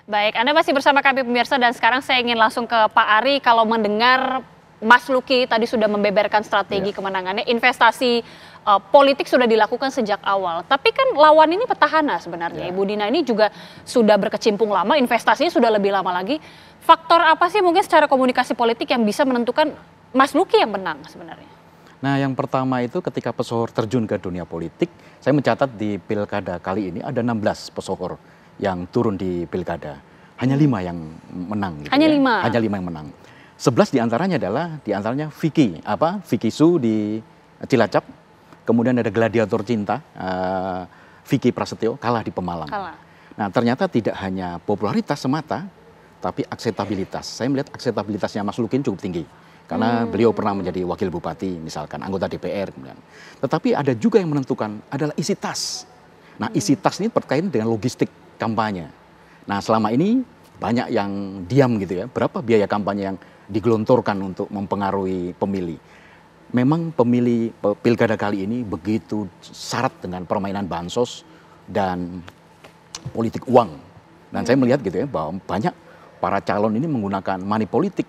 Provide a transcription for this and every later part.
Baik, Anda masih bersama kami pemirsa dan sekarang saya ingin langsung ke Pak Ari. Kalau mendengar Mas Luki tadi sudah membeberkan strategi kemenangannya, investasi politik sudah dilakukan sejak awal. Tapi kan lawan ini petahana sebenarnya. Ibu Dina ini juga sudah berkecimpung lama, investasinya sudah lebih lama lagi. Faktor apa sih mungkin secara komunikasi politik yang bisa menentukan Mas Luki yang menang sebenarnya? Nah, yang pertama itu ketika pesohor terjun ke dunia politik, saya mencatat di pilkada kali ini ada 16 pesohor yang turun di pilkada. Hanya 5 yang menang. Gitu Hanya ya. 5? Hanya 5 yang menang. 11 diantaranya adalah, Vicky Su di Cilacap. Kemudian ada gladiator cinta, Vicky Prasetyo, kalah di Pemalang. Nah, ternyata tidak hanya popularitas semata, tapi akseptabilitas. Saya melihat akseptabilitasnya Mas Lukin cukup tinggi. Karena beliau pernah menjadi wakil bupati, misalkan anggota DPR. Kemudian. Tetapi ada juga yang menentukan adalah isi tas. Nah, isi tas ini berkaitan dengan logistik kampanye. Nah, selama ini banyak yang diam gitu ya. Berapa biaya kampanye yang digelontorkan untuk mempengaruhi pemilih. Memang pemilih pilkada kali ini begitu syarat dengan permainan bansos dan politik uang. Dan saya melihat gitu ya bahwa banyak para calon ini menggunakan money politik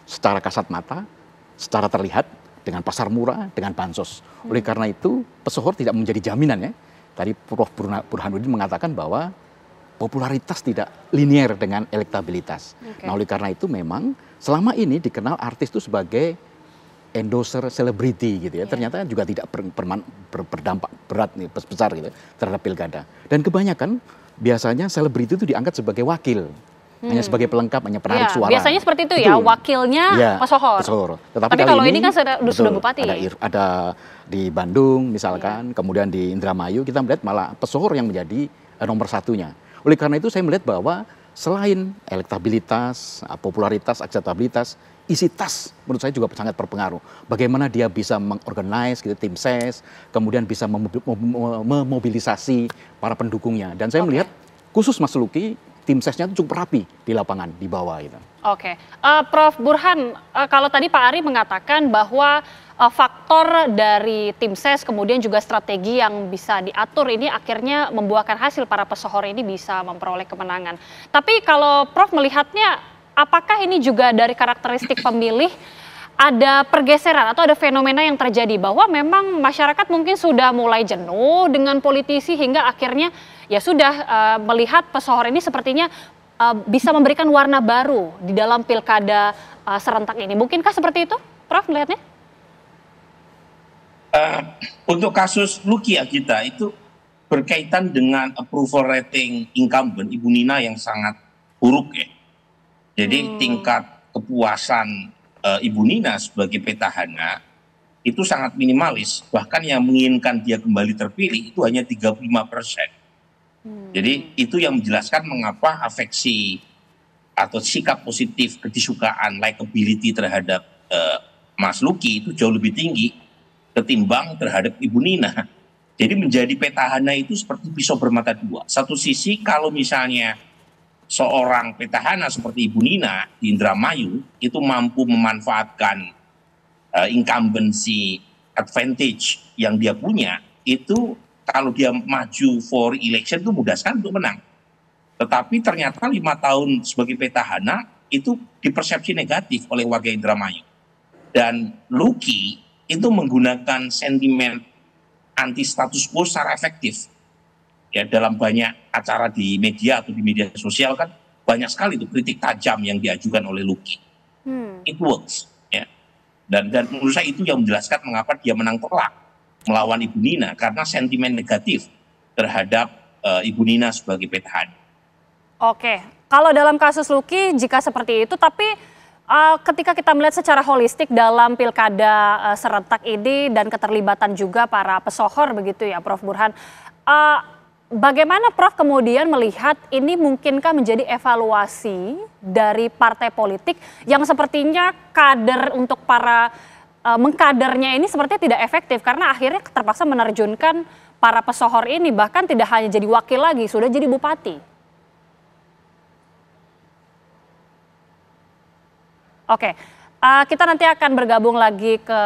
secara kasat mata, secara terlihat dengan pasar murah, dengan bansos. Oleh karena itu pesohor tidak menjadi jaminan ya. Tadi Prof. Burhanuddin mengatakan bahwa popularitas tidak linier dengan elektabilitas. Nah, oleh karena itu memang selama ini dikenal artis itu sebagai endorser selebriti gitu ya. Ternyata juga tidak berdampak berat nih, besar gitu terhadap pilkada. Dan kebanyakan biasanya selebriti itu diangkat sebagai wakil. Hanya sebagai pelengkap, hanya penarik suara. Biasanya seperti itu ya, wakilnya pesohor. Tetapi kalau ini kan sudah bupati. Ada di Bandung misalkan, kemudian di Indramayu kita melihat malah pesohor yang menjadi nomor satunya. Oleh karena itu saya melihat bahwa selain elektabilitas, popularitas, akseptabilitas, isi tas menurut saya juga sangat berpengaruh. Bagaimana dia bisa mengorganize gitu, tim ses, kemudian bisa memobilisasi para pendukungnya. Dan saya melihat khusus Mas Luki, tim sesnya itu cukup rapi di lapangan, di bawah gitu. Prof. Burhan, kalau tadi Pak Ari mengatakan bahwa faktor dari tim ses kemudian juga strategi yang bisa diatur ini akhirnya membuahkan hasil para pesohor ini bisa memperoleh kemenangan. Tapi kalau Prof melihatnya, apakah ini juga dari karakteristik pemilih ada pergeseran atau ada fenomena yang terjadi bahwa memang masyarakat mungkin sudah mulai jenuh dengan politisi hingga akhirnya ya sudah melihat pesohor ini sepertinya bisa memberikan warna baru di dalam pilkada serentak ini. Mungkinkah seperti itu, Prof melihatnya? Untuk kasus Luki Agita itu berkaitan dengan approval rating incumbent Ibu Nina yang sangat buruk ya. Jadi tingkat kepuasan Ibu Nina sebagai petahana itu sangat minimalis. Bahkan yang menginginkan dia kembali terpilih itu hanya 35%. Jadi itu yang menjelaskan mengapa afeksi atau sikap positif, kedisukaan, likability terhadap Mas Luki itu jauh lebih tinggi ketimbang terhadap Ibu Nina. Jadi menjadi petahana itu seperti pisau bermata dua. Satu sisi kalau misalnya seorang petahana seperti Ibu Nina di Indramayu itu mampu memanfaatkan incumbency advantage yang dia punya, itu kalau dia maju for election itu mudah sekali untuk menang. Tetapi ternyata 5 tahun sebagai petahana itu dipersepsi negatif oleh warga Indramayu. Dan Luki itu menggunakan sentimen anti status quo secara efektif. Ya, dalam banyak acara di media atau di media sosial kan banyak sekali itu kritik tajam yang diajukan oleh Luki. It works. Ya. Dan menurut saya itu yang menjelaskan mengapa dia menang telak melawan Ibu Nina, karena sentimen negatif terhadap Ibu Nina sebagai petahana. Kalau dalam kasus Luki jika seperti itu, tapi ketika kita melihat secara holistik dalam pilkada serentak ini dan keterlibatan juga para pesohor begitu ya Prof. Burhan, bagaimana Prof kemudian melihat ini mungkinkah menjadi evaluasi dari partai politik yang sepertinya kader untuk para mengkadernya ini sepertinya tidak efektif karena akhirnya terpaksa menerjunkan para pesohor ini, bahkan tidak hanya jadi wakil lagi, sudah jadi bupati. Kita nanti akan bergabung lagi ke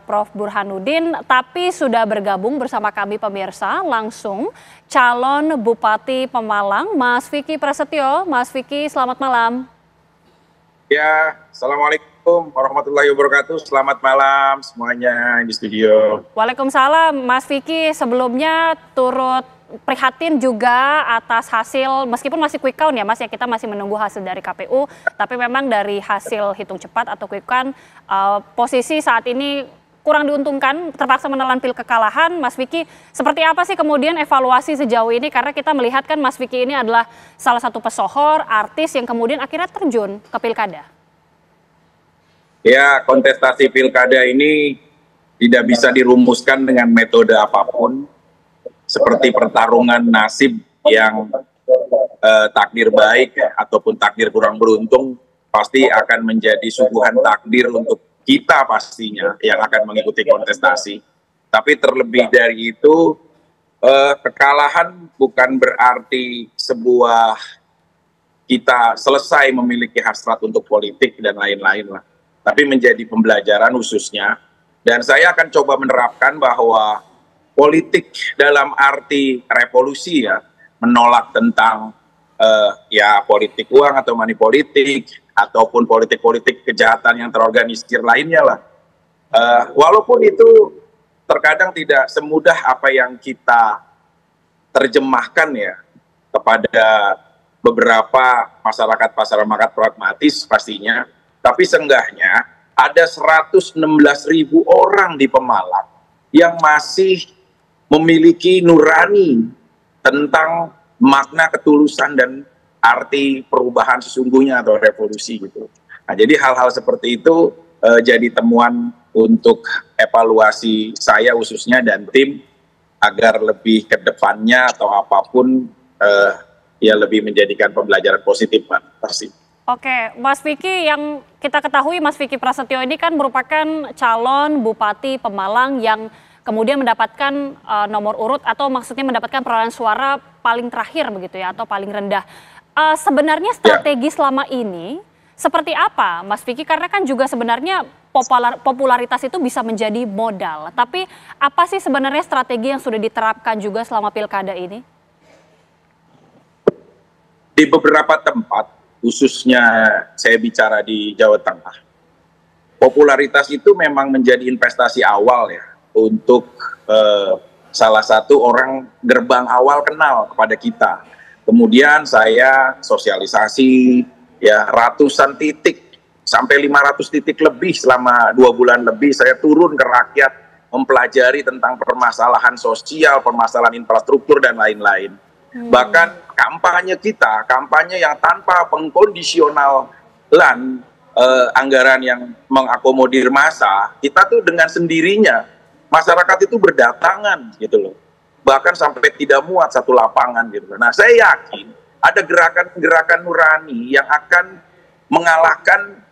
Prof. Burhanuddin, tapi sudah bergabung bersama kami pemirsa langsung calon Bupati Pemalang, Mas Vicky Prasetyo. Mas Vicky, selamat malam. Ya, Assalamualaikum warahmatullahi wabarakatuh. Selamat malam semuanya di studio. Waalaikumsalam, Mas Vicky. Sebelumnya turut prihatin juga atas hasil, meskipun masih quick count ya Mas, ya kita masih menunggu hasil dari KPU, tapi memang dari hasil hitung cepat atau quick count, posisi saat ini kurang diuntungkan, terpaksa menelan pil kekalahan. Mas Vicky, seperti apa sih kemudian evaluasi sejauh ini? Karena kita melihat kan Mas Vicky ini adalah salah satu pesohor, artis yang kemudian akhirnya terjun ke pilkada. Ya, kontestasi pilkada ini tidak bisa dirumuskan dengan metode apapun. Seperti pertarungan nasib yang takdir baik ataupun takdir kurang beruntung pasti akan menjadi suguhan takdir untuk kita pastinya yang akan mengikuti kontestasi. Tapi terlebih dari itu, kekalahan bukan berarti sebuah kita selesai memiliki hasrat untuk politik dan lain-lain lah. Tapi menjadi pembelajaran khususnya. Dan saya akan coba menerapkan bahwa politik dalam arti revolusi ya, menolak tentang ya politik uang atau money politik, ataupun politik-politik kejahatan yang terorganisir lainnya lah. Walaupun itu terkadang tidak semudah apa yang kita terjemahkan ya kepada beberapa masyarakat pragmatis pastinya, tapi seenggaknya ada 116.000 orang di Pemalang yang masih memiliki nurani tentang makna ketulusan dan arti perubahan sesungguhnya atau revolusi gitu. Nah, jadi hal-hal seperti itu jadi temuan untuk evaluasi saya khususnya dan tim agar lebih ke depannya atau apapun ya lebih menjadikan pembelajaran positif, Pak. Pasti. Oke, Mas Vicky, yang kita ketahui Mas Vicky Prasetyo ini kan merupakan calon Bupati Pemalang yang kemudian mendapatkan nomor urut atau maksudnya mendapatkan perolehan suara paling terakhir begitu ya, atau paling rendah. Sebenarnya strategi selama ini seperti apa Mas Vicky? Karena kan juga sebenarnya popularitas itu bisa menjadi modal. Tapi apa sih sebenarnya strategi yang sudah diterapkan juga selama pilkada ini? Di beberapa tempat, khususnya saya bicara di Jawa Tengah, popularitas itu memang menjadi investasi awal ya untuk salah satu orang gerbang awal kenal kepada kita. Kemudian saya sosialisasi ya ratusan titik sampai 500 titik lebih selama 2 bulan lebih saya turun ke rakyat mempelajari tentang permasalahan sosial, permasalahan infrastruktur dan lain-lain. Bahkan kampanye kita, kampanye yang tanpa pengkondisionalan anggaran yang mengakomodir massa, kita tuh dengan sendirinya masyarakat itu berdatangan gitu loh. Bahkan sampai tidak muat satu lapangan gitu. Nah, saya yakin ada gerakan-gerakan nurani yang akan mengalahkan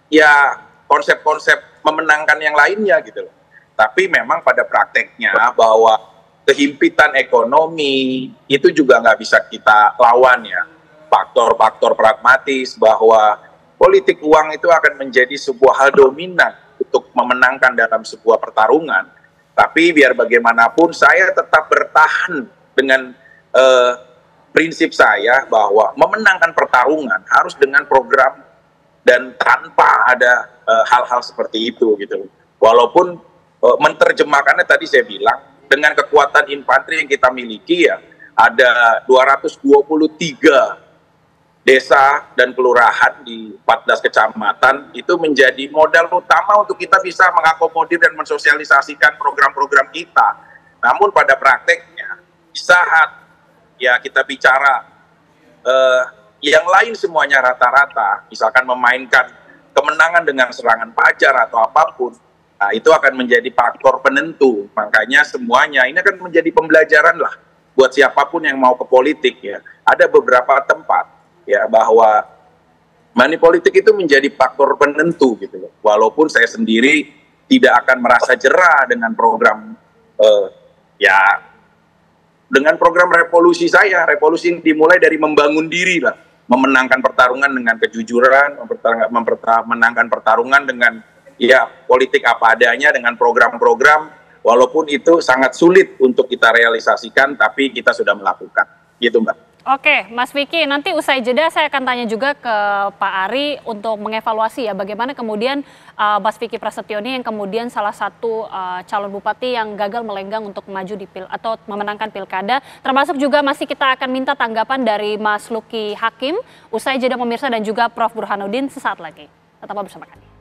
ya konsep-konsep memenangkan yang lainnya gitu loh. Tapi memang pada prakteknya bahwa kehimpitan ekonomi itu juga nggak bisa kita lawan ya. Faktor-faktor pragmatis bahwa politik uang itu akan menjadi sebuah hal dominan untuk memenangkan dalam sebuah pertarungan. Tapi biar bagaimanapun saya tetap bertahan dengan prinsip saya bahwa memenangkan pertarungan harus dengan program dan tanpa ada hal-hal seperti itu gitu. Walaupun menerjemahkannya tadi saya bilang dengan kekuatan infanteri yang kita miliki ya ada 223 desa dan kelurahan di 14 kecamatan itu menjadi modal utama untuk kita bisa mengakomodir dan mensosialisasikan program-program kita. Namun pada prakteknya di saat ya kita bicara yang lain semuanya rata-rata, misalkan memainkan kemenangan dengan serangan fajar atau apapun, nah itu akan menjadi faktor penentu. Makanya semuanya ini akan menjadi pembelajaran lah buat siapapun yang mau ke politik ya. Ada beberapa tempat ya bahwa money politik itu menjadi faktor penentu gitu loh. Walaupun saya sendiri tidak akan merasa jera dengan program ya dengan program revolusi saya. Revolusi dimulai dari membangun diri lah. memenangkan pertarungan dengan kejujuran, memenangkan pertarungan dengan ya politik apa adanya, dengan program-program, walaupun itu sangat sulit untuk kita realisasikan, tapi kita sudah melakukan. Gitu, Mbak. Oke, Mas Vicky, nanti usai jeda saya akan tanya juga ke Pak Ari untuk mengevaluasi ya bagaimana kemudian Mas Vicky Prasetyo ini yang kemudian salah satu calon bupati yang gagal melenggang untuk maju di atau memenangkan pilkada. Termasuk juga masih kita akan minta tanggapan dari Mas Luki Hakim usai jeda pemirsa dan juga Prof Burhanuddin sesaat lagi. Tetaplah bersama kami.